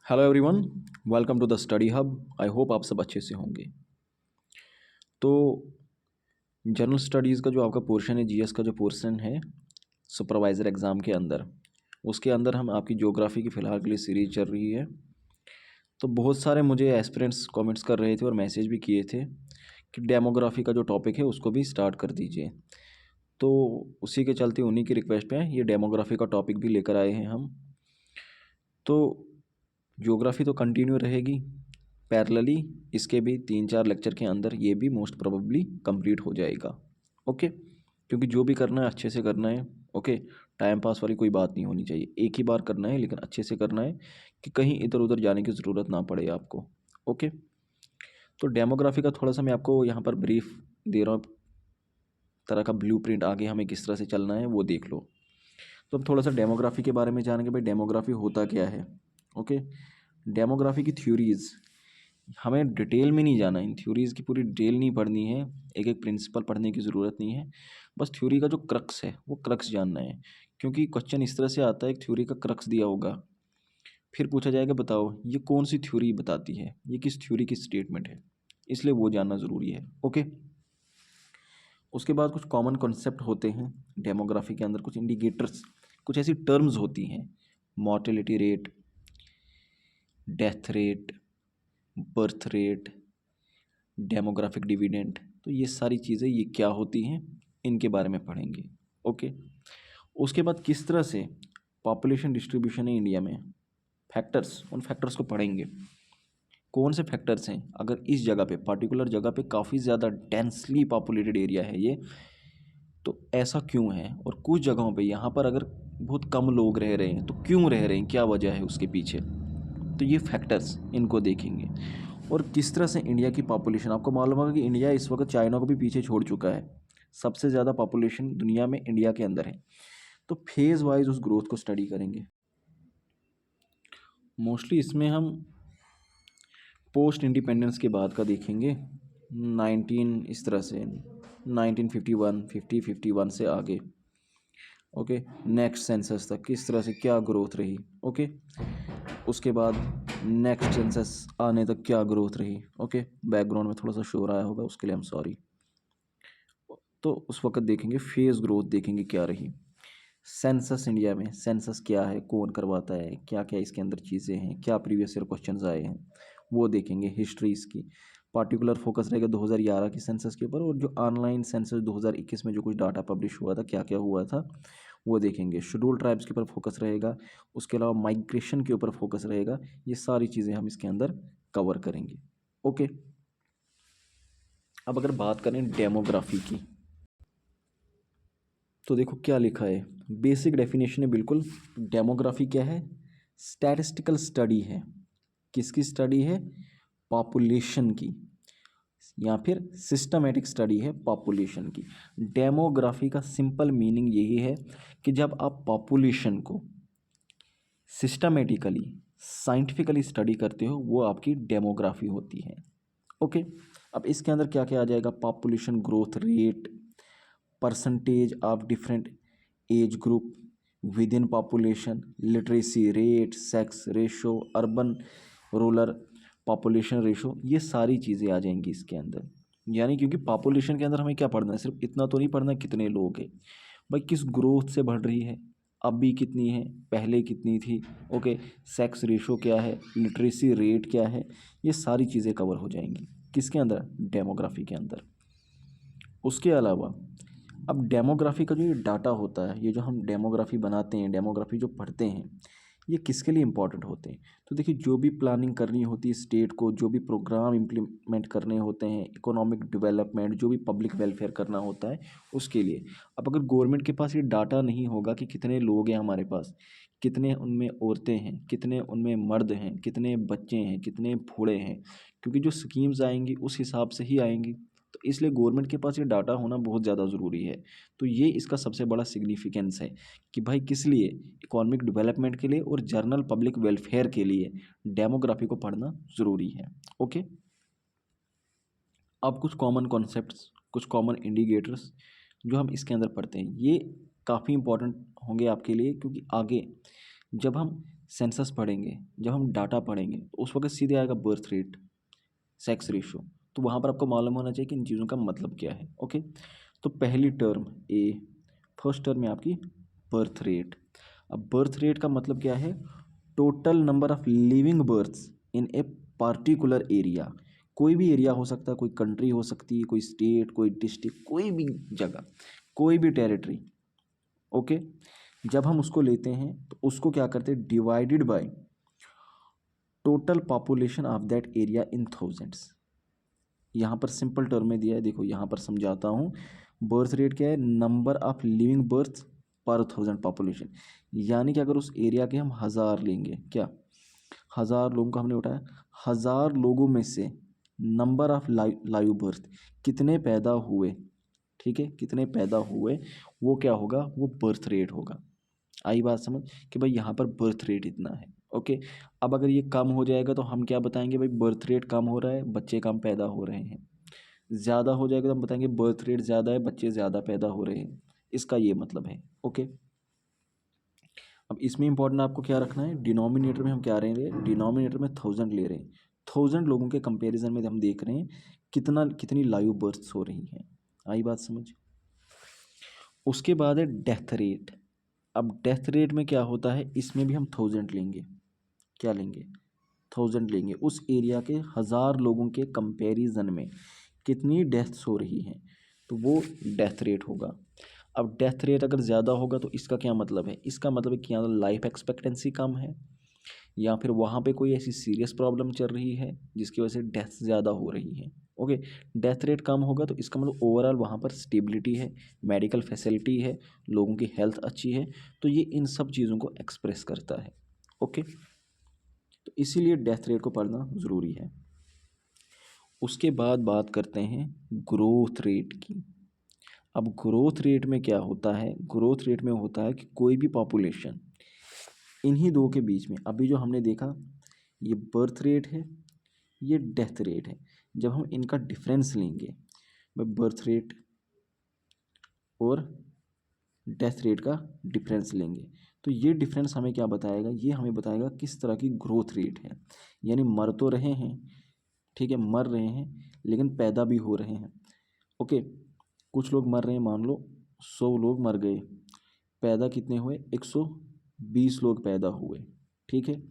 Hello everyone, welcome to the study hub. I hope आप सब अच्छे से होंगे। तो जनरल स्टडीज़ का जो आपका पोर्शन है, जीएस का जो पोर्शन है सुपरवाइज़र एग्ज़ाम के अंदर, उसके अंदर हम आपकी ज्योग्राफी की फ़िलहाल के लिए सीरीज़ चल रही है। तो बहुत सारे मुझे एस्पिरेंट्स कमेंट्स कर रहे थे और मैसेज भी किए थे कि डेमोग्राफी का जो टॉपिक है उसको भी स्टार्ट कर दीजिए। तो उसी के चलते उन्हीं की रिक्वेस्ट पे ये डेमोग्राफी का टॉपिक भी लेकर आए हैं हम। तो ज्योग्राफी तो कंटिन्यू रहेगी पैरेलली, इसके भी 3-4 लेक्चर के अंदर ये भी मोस्ट प्रोबेबली कंप्लीट हो जाएगा। ओके, क्योंकि जो भी करना है अच्छे से करना है। ओके, टाइम पास वाली कोई बात नहीं होनी चाहिए, एक ही बार करना है लेकिन अच्छे से करना है कि कहीं इधर उधर जाने की ज़रूरत ना पड़े आपको। ओके, तो डेमोग्राफी का थोड़ा सा मैं आपको यहाँ पर ब्रीफ दे रहा हूँ, तरह का ब्लूप्रिंट आगे हमें किस तरह से चलना है वो देख लो। तो अब थोड़ा सा डेमोग्राफी के बारे में जानेंगे, भाई डेमोग्राफी होता क्या है। ओके, डेमोग्राफी की थ्योरीज़ हमें डिटेल में नहीं जाना है, इन थ्योरीज़ की पूरी डिटेल नहीं पढ़नी है, एक एक प्रिंसिपल पढ़ने की ज़रूरत नहीं है। बस थ्योरी का जो क्रक्स है वो क्रक्स जानना है, क्योंकि क्वेश्चन इस तरह से आता है, एक थ्योरी का क्रक्स दिया होगा, फिर पूछा जाएगा बताओ ये कौन सी थ्योरी बताती है, ये किस थ्योरी की स्टेटमेंट है, इसलिए वो जानना ज़रूरी है। ओके, उसके बाद कुछ कॉमन कॉन्सेप्ट होते हैं डेमोग्राफी के अंदर, कुछ इंडिकेटर्स, कुछ ऐसी टर्म्स होती हैं, mortality rate, death rate, birth rate, demographic dividend. तो ये सारी चीज़ें ये क्या होती हैं, इनके बारे में पढ़ेंगे। ओके, उसके बाद किस तरह से पॉपुलेशन डिस्ट्रीब्यूशन है इंडिया में, फैक्टर्स, उन फैक्टर्स को पढ़ेंगे। कौन से फैक्टर्स हैं, अगर इस जगह पे पर्टिकुलर जगह पे काफ़ी ज़्यादा डेंसली पॉपुलेटेड एरिया है ये, तो ऐसा क्यों है, और कुछ जगहों पे यहाँ पर अगर बहुत कम लोग रह रहे हैं तो क्यों रह रहे हैं, क्या वजह है उसके पीछे। तो ये फैक्टर्स, इनको देखेंगे। और किस तरह से इंडिया की पॉपुलेशन, आपको मालूम होगा कि इंडिया इस वक्त चाइना को भी पीछे छोड़ चुका है, सबसे ज़्यादा पॉपुलेशन दुनिया में इंडिया के अंदर है। तो फेज़ वाइज उस ग्रोथ को स्टडी करेंगे। मोस्टली इसमें हम पोस्ट इंडिपेंडेंस के बाद का देखेंगे, 19 इस तरह से 1951, 51 से आगे। ओके, नेक्स्ट सेंसस तक किस तरह से क्या ग्रोथ रही। ओके, उसके बाद नेक्स्ट सेंसस आने तक क्या ग्रोथ रही। ओके, बैकग्राउंड में थोड़ा सा शोर आया होगा, उसके लिए हम सॉरी। तो उस वक्त देखेंगे फेज़ ग्रोथ, देखेंगे क्या रही। सेंसस इंडिया में, सेंसस क्या है, कौन करवाता है, क्या क्या इसके अंदर चीज़ें हैं, क्या प्रीवियस ईयर क्वेश्चंस आए हैं, वो देखेंगे। हिस्ट्री इसकी पार्टिकुलर फोकस रहेगा 2011 की सेंसस के ऊपर, और जो ऑनलाइन सेंसस 2021 में जो कुछ डाटा पब्लिश हुआ था, क्या क्या हुआ था वो देखेंगे। शेड्यूल ट्राइब्स के ऊपर फोकस रहेगा, उसके अलावा माइग्रेशन के ऊपर फोकस रहेगा। ये सारी चीज़ें हम इसके अंदर कवर करेंगे। ओके, अब अगर बात करें डेमोग्राफी की, तो देखो क्या लिखा है, बेसिक डेफिनेशन है बिल्कुल। डेमोग्राफी क्या है, स्टैटिस्टिकल स्टडी है। किसकी स्टडी है, पॉपुलेशन की, या फिर सिस्टमेटिक स्टडी है पॉपुलेशन की। डेमोग्राफी का सिंपल मीनिंग यही है कि जब आप पॉपुलेशन को सिस्टमेटिकली साइंटिफिकली स्टडी करते हो, वो आपकी डेमोग्राफी होती है। ओके, अब इसके अंदर क्या क्या आ जाएगा, population growth rate, percentage of different age group with in population, literacy rate, sex ratio, urban rural population ratio, ये सारी चीज़ें आ जाएंगी इसके अंदर। यानी क्योंकि पॉपुलेशन के अंदर हमें क्या पढ़ना है, सिर्फ इतना तो नहीं पढ़ना कितने लोग हैं, भाई किस ग्रोथ से बढ़ रही है, अभी कितनी है, पहले कितनी थी। ओके, सेक्स रेशो क्या है, लिटरेसी रेट क्या है, ये सारी चीज़ें कवर हो जाएंगी किसके अंदर, डेमोग्राफी के अंदर। उसके अलावा अब डेमोग्राफी का जो ये डाटा होता है, ये जो हम डेमोग्राफी बनाते हैं, डेमोग्राफी जो पढ़ते हैं, ये किसके लिए इम्पोर्टेंट होते हैं। तो देखिए, जो भी प्लानिंग करनी होती है स्टेट को, जो भी प्रोग्राम इम्प्लीमेंट करने होते हैं, इकोनॉमिक डेवलपमेंट, जो भी पब्लिक वेलफेयर करना होता है उसके लिए। अब अगर गवर्नमेंट के पास ये डाटा नहीं होगा कि कितने लोग हैं हमारे पास, कितने उनमें औरतें हैं, कितने उनमें मर्द हैं, कितने बच्चे हैं, कितने बूढ़े हैं, क्योंकि जो स्कीम्स आएंगी उस हिसाब से ही आएंगी, तो इसलिए गवर्नमेंट के पास ये डाटा होना बहुत ज़्यादा ज़रूरी है। तो ये इसका सबसे बड़ा सिग्निफिकेंस है कि भाई किस लिए, इकोनॉमिक डेवलपमेंट के लिए और जनरल पब्लिक वेलफेयर के लिए डेमोग्राफी को पढ़ना ज़रूरी है। ओके, अब कुछ कॉमन कॉन्सेप्ट्स, कुछ कॉमन इंडिकेटर्स जो हम इसके अंदर पढ़ते हैं, ये काफ़ी इंपॉर्टेंट होंगे आपके लिए, क्योंकि आगे जब हम सेंसस पढ़ेंगे, जब हम डाटा पढ़ेंगे तो उस वक्त सीधे आएगा बर्थ रेट, सेक्स रेशो। तो वहाँ पर आपको मालूम होना चाहिए कि इन चीज़ों का मतलब क्या है। ओके, तो पहली टर्म ए, फर्स्ट टर्म है आपकी बर्थ रेट। अब बर्थ रेट का मतलब क्या है? Total number of living births in a particular area. कोई भी एरिया हो सकता है, कोई कंट्री हो सकती है, कोई स्टेट, कोई डिस्ट्रिक्ट, कोई भी जगह, कोई भी टेरिटरी। ओके, जब हम उसको लेते हैं तो उसको क्या करते हैं? Divided by total population of that area in thousands. यहाँ पर सिंपल टर्म में दिया है, देखो यहाँ पर समझाता हूँ। बर्थ रेट क्या है? नंबर ऑफ लिविंग बर्थ पर थाउजेंड पॉपुलेशन। यानी कि अगर उस एरिया के हम 1000 लेंगे, क्या 1000 लोगों का हमने उठाया, 1000 लोगों में से नंबर ऑफ लाइव बर्थ, कितने पैदा हुए, ठीक है, कितने पैदा हुए, वो क्या होगा? वो बर्थ रेट होगा। आई बात समझ कि भाई यहाँ पर बर्थ रेट इतना है। ओके, अब अगर ये कम हो जाएगा तो हम क्या बताएंगे? भाई बर्थ रेट कम हो रहा है, बच्चे कम पैदा हो रहे हैं। ज़्यादा हो जाएगा तो हम बताएंगे बर्थ रेट ज़्यादा है, बच्चे ज़्यादा पैदा हो रहे हैं। इसका ये मतलब है। ओके, अब इसमें इंपॉर्टेंट आपको क्या रखना है? डिनोमिनेटर में हम क्या ले रहे हैं? डिनोमिनेटर में 1000 ले रहे हैं। 1000 लोगों के कंपैरिजन में हम देख रहे हैं कितनी लाइव बर्थ्स हो रही हैं। आई बात समझ? उसके बाद है डेथ रेट। अब डेथ रेट में क्या होता है? इसमें भी हम 1000 लेंगे। क्या लेंगे? 1000 लेंगे। उस एरिया के 1000 लोगों के कंपैरिजन में कितनी डेथ्स हो रही हैं, तो वो डेथ रेट होगा। अब डेथ रेट अगर ज़्यादा होगा तो इसका क्या मतलब है? इसका मतलब है कि यहाँ लाइफ एक्सपेक्टेंसी कम है, या फिर वहाँ पे कोई ऐसी सीरियस प्रॉब्लम चल रही है जिसकी वजह से डेथ ज़्यादा हो रही है। ओके, डेथ रेट कम होगा तो इसका मतलब ओवरऑल वहाँ पर स्टेबिलिटी है, मेडिकल फैसिलिटी है, लोगों की हेल्थ अच्छी है। तो ये इन सब चीज़ों को एक्सप्रेस करता है। ओके, तो इसीलिए डेथ रेट को पढ़ना ज़रूरी है। उसके बाद बात करते हैं ग्रोथ रेट की। अब ग्रोथ रेट में क्या होता है? ग्रोथ रेट में होता है कि कोई भी पॉपुलेशन इन्हीं दो के बीच में, अभी जो हमने देखा ये बर्थ रेट है, ये डेथ रेट है, जब हम इनका डिफरेंस लेंगे, बर्थ रेट और डेथ रेट का डिफरेंस लेंगे, तो ये डिफरेंस हमें क्या बताएगा? ये हमें बताएगा किस तरह की ग्रोथ रेट है। यानी मर तो रहे हैं, ठीक है, मर रहे हैं लेकिन पैदा भी हो रहे हैं। ओके, कुछ लोग मर रहे हैं, मान लो 100 लोग मर गए, पैदा कितने हुए? 120 लोग पैदा हुए, ठीक है।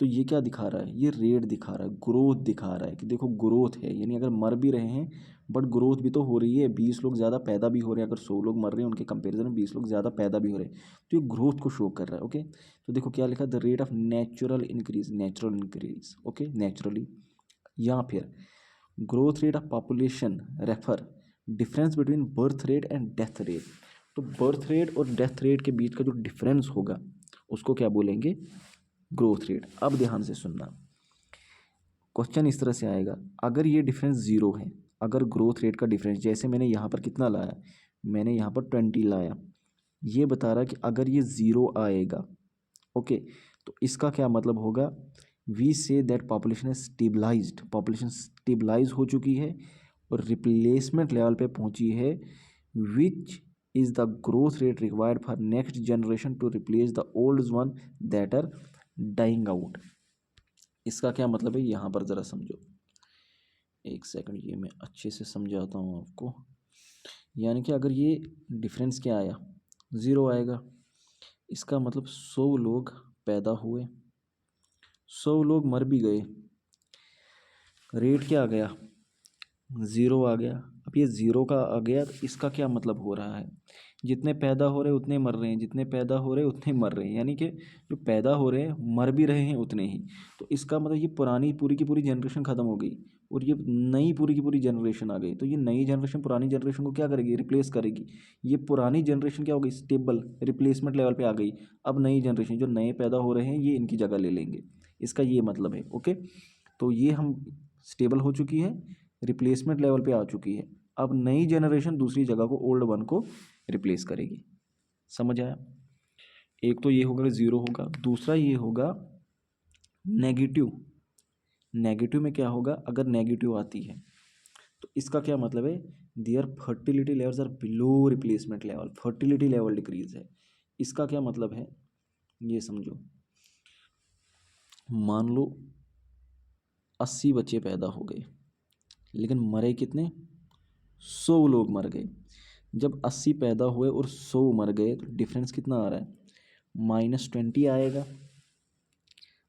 तो ये क्या दिखा रहा है? ये रेट दिखा रहा है, ग्रोथ दिखा रहा है कि देखो ग्रोथ है। यानी अगर मर भी रहे हैं बट ग्रोथ भी तो हो रही है, 20 लोग ज़्यादा पैदा भी हो रहे हैं। अगर 100 लोग मर रहे हैं उनके कंपेरिजन में 20 लोग ज़्यादा पैदा भी हो रहे हैं, तो ये ग्रोथ को शो कर रहा है। ओके, तो देखो क्या लिखा? The rate of natural increase, natural increase, okay, naturally. या फिर growth rate of population refer difference between birth rate and death rate. तो बर्थ रेट और डेथ रेट के बीच का जो डिफरेंस होगा उसको क्या बोलेंगे? Growth rate. अब ध्यान से सुनना, क्वेश्चन इस तरह से आएगा, अगर ये डिफरेंस ज़ीरो है, अगर ग्रोथ रेट का डिफरेंस, जैसे मैंने यहाँ पर कितना लाया, मैंने यहाँ पर 20 लाया, ये बता रहा है कि अगर ये ज़ीरो आएगा, ओके, तो इसका क्या मतलब होगा? वी से दैट पॉपुलेशन है स्टेबलाइज्ड, पॉपुलेशन स्टेबलाइज हो चुकी है और रिप्लेसमेंट लेवल पे पहुंची है, which is the growth rate required for next generation to replace the old one that are dying out. इसका क्या मतलब है? यहाँ पर ज़रा समझो, एक सेकंड, ये मैं अच्छे से समझाता हूँ आपको। यानी कि अगर ये डिफरेंस क्या आया? ज़ीरो आएगा। इसका मतलब 100 लोग पैदा हुए, 100 लोग मर भी गए, रेट क्या आ गया? ज़ीरो आ गया। अब ये ज़ीरो का आ गया तो इसका क्या मतलब हो रहा है? जितने पैदा हो रहे उतने मर रहे हैं, जितने पैदा हो रहे उतने मर रहे हैं, यानी कि जो पैदा हो रहे हैं मर भी रहे हैं उतने ही। तो इसका मतलब ये पुरानी पूरी की पूरी जनरेशन ख़त्म हो गई और ये नई पूरी की पूरी जनरेशन आ गई। तो ये नई जनरेशन पुरानी जनरेशन को क्या करेगी? रिप्लेस करेगी। ये पुरानी जनरेशन क्या हो गई? स्टेबल, रिप्लेसमेंट लेवल पे आ गई। अब नई जनरेशन जो नए पैदा हो रहे हैं ये इनकी जगह ले लेंगे। इसका ये मतलब है। ओके, तो ये हम स्टेबल हो चुकी है, रिप्लेसमेंट लेवल पे आ चुकी है। अब नई जनरेशन दूसरी जगह को, ओल्ड वन को रिप्लेस करेगी। समझ आया? एक तो ये होगा ज़ीरो होगा, दूसरा ये होगा नेगेटिव। नेगेटिव में क्या होगा? अगर नेगेटिव आती है तो इसका क्या मतलब है? Their fertility levels are below replacement level, fertility level decrease है। इसका क्या मतलब है? ये समझो, मान लो 80 बच्चे पैदा हो गए, लेकिन मरे कितने? 100 लोग मर गए। जब 80 पैदा हुए और 100 मर गए तो डिफरेंस कितना आ रहा है? -20 आएगा।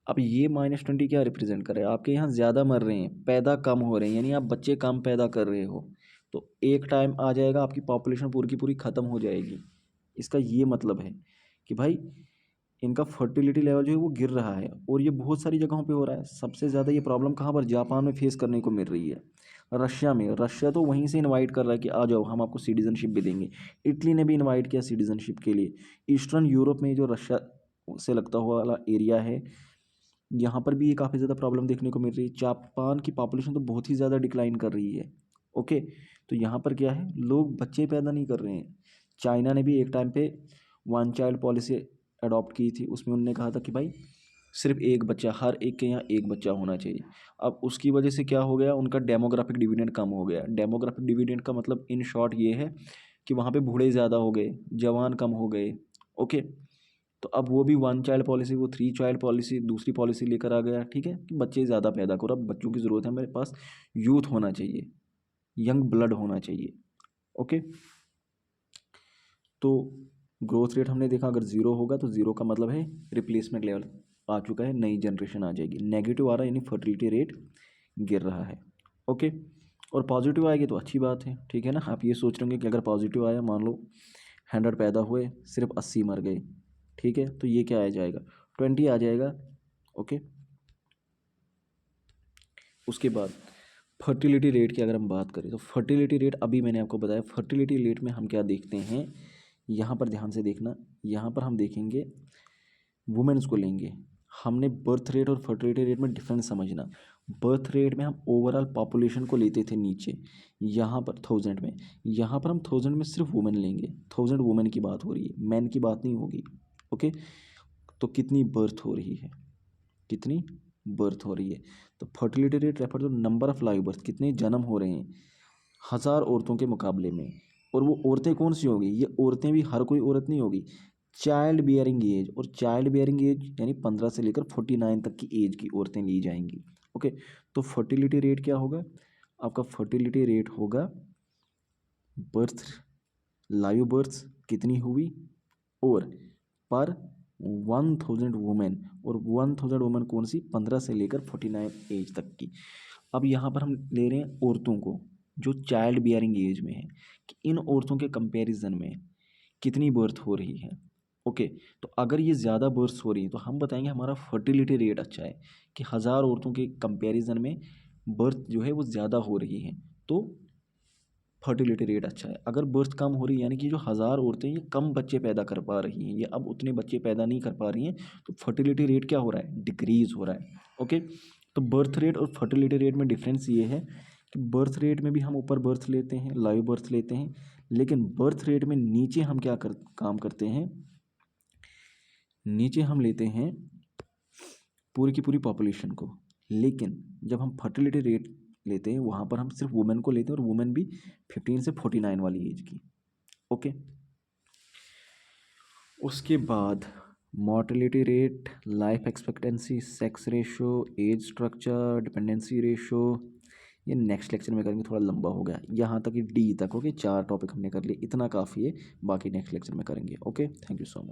अब ये -20 क्या रिप्रेजेंट कर रहा है? आपके यहाँ ज़्यादा मर रहे हैं, पैदा कम हो रहे हैं, यानी आप बच्चे कम पैदा कर रहे हो। तो एक टाइम आ जाएगा आपकी पॉपुलेशन पूरी की पूरी ख़त्म हो जाएगी। इसका ये मतलब है कि भाई इनका फर्टिलिटी लेवल जो है वो गिर रहा है, और ये बहुत सारी जगहों पे हो रहा है। सबसे ज़्यादा ये प्रॉब्लम कहाँ पर जापान में फेस करने को मिल रही है, रशिया में। रशिया तो वहीं से इनवाइट कर रहा है कि आ जाओ, हम आपको सिटीजनशिप भी देंगे। इटली ने भी इनवाइट किया सिटीजनशिप के लिए। ईस्टर्न यूरोप में जो रशिया से लगता हुआ वाला एरिया है, यहाँ पर भी ये काफ़ी ज़्यादा प्रॉब्लम देखने को मिल रही है। जापान की पॉपुलेशन तो बहुत ही ज़्यादा डिक्लाइन कर रही है। ओके, तो यहाँ पर क्या है, लोग बच्चे पैदा नहीं कर रहे हैं। चाइना ने भी एक टाइम पे 1 चाइल्ड पॉलिसी अडॉप्ट की थी। उसमें उन्होंने कहा था कि भाई सिर्फ एक बच्चा, हर एक के यहाँ एक बच्चा होना चाहिए। अब उसकी वजह से क्या हो गया, उनका डेमोग्राफिक डिविडेंड कम हो गया। डेमोग्राफिक डिविडेंड का मतलब इन शॉर्ट ये है कि वहाँ पे बूढ़े ज़्यादा हो गए, जवान कम हो गए। ओके, तो अब वो भी 1 चाइल्ड पॉलिसी, वो 3 चाइल्ड पॉलिसी, दूसरी पॉलिसी लेकर आ गया। ठीक है, कि बच्चे ज़्यादा पैदा करो, अब बच्चों की ज़रूरत है, मेरे पास यूथ होना चाहिए, यंग ब्लड होना चाहिए। ओके, तो ग्रोथ रेट हमने देखा, अगर ज़ीरो होगा तो ज़ीरो का मतलब है रिप्लेसमेंट लेवल आ चुका है, नई जनरेशन आ जाएगी। नेगेटिव आ रहा है यानी फर्टिलिटी रेट गिर रहा है। ओके, और पॉजिटिव आएगी तो अच्छी बात है। ठीक है ना, आप ये सोच रहे होंगे कि अगर पॉजिटिव आया, मान लो 100 पैदा हुए, सिर्फ 80 मर गए। ठीक है, तो ये क्या आ जाएगा? 20 आ जाएगा। ओके, उसके बाद फर्टिलिटी रेट की अगर हम बात करें तो फर्टिलिटी रेट, अभी मैंने आपको बताया फर्टिलिटी रेट में हम क्या देखते हैं। यहाँ पर ध्यान से देखना, यहाँ पर हम देखेंगे वुमेन्स को लेंगे। हमने बर्थ रेट और फर्टिलिटी रेट में डिफरेंस समझना। बर्थ रेट में हम ओवरऑल पॉपुलेशन को लेते थे नीचे, यहाँ पर 1000 में। यहाँ पर हम 1000 में सिर्फ वुमेन लेंगे। 1000 वुमेन की बात हो रही है, मैन की बात नहीं होगी। ओके, तो कितनी बर्थ हो रही है, कितनी बर्थ हो रही है। तो fertility rate refer to number of live birth, कितने जन्म हो रहे हैं 1000 औरतों के मुकाबले में। और वो औरतें कौन सी होगी? ये औरतें भी हर कोई औरत नहीं होगी। चाइल्ड बियरिंग एज, और चाइल्ड बियरिंग एज यानी 15 से लेकर 49 तक की एज की औरतें ली जाएंगी। ओके, तो फर्टिलिटी रेट क्या होगा आपका? फर्टिलिटी रेट होगा बर्थ, लाइव बर्थ कितनी हुई, और पर 1000 वुमेन, और 1000 वुमेन कौन सी? 15 से लेकर 49 एज तक की। अब यहाँ पर हम ले रहे हैं औरतों को जो चाइल्ड बियरिंग एज में है, कि इन औरतों के कंपैरिजन में कितनी बर्थ हो रही है। ओके, तो अगर ये ज़्यादा बर्थ हो रही है तो हम बताएंगे हमारा फर्टिलिटी रेट अच्छा है, कि 1000 औरतों के कंपैरिजन में बर्थ जो है वो ज़्यादा हो रही है, तो फर्टिलिटी रेट अच्छा है। अगर बर्थ कम हो रही है, यानी कि जो 1000 औरतें ये कम बच्चे पैदा कर पा रही हैं, ये अब उतने बच्चे पैदा नहीं कर पा रही हैं, तो फर्टिलिटी रेट क्या हो रहा है? डिक्रीज हो रहा है। ओके, तो बर्थ रेट और फर्टिलिटी रेट में डिफरेंस ये है कि बर्थ रेट में भी हम ऊपर बर्थ लेते हैं, लाइव बर्थ लेते हैं, लेकिन बर्थ रेट में नीचे हम क्या काम करते हैं, नीचे हम लेते हैं पूरी की पूरी पॉपुलेशन को। लेकिन जब हम फर्टिलिटी रेट लेते हैं वहाँ पर हम सिर्फ वुमेन को लेते हैं, और वुमेन भी 15 से 49 वाली एज की। ओके, उसके बाद mortality rate, life expectancy, sex ratio, age structure, dependency ratio, ये नेक्स्ट लेक्चर में करेंगे। थोड़ा लंबा हो गया, यहाँ तक कि डी तक। ओके, 4 टॉपिक हमने कर लिए, इतना काफ़ी है, बाकी नेक्स्ट लेक्चर में करेंगे। Okay, thank you so much.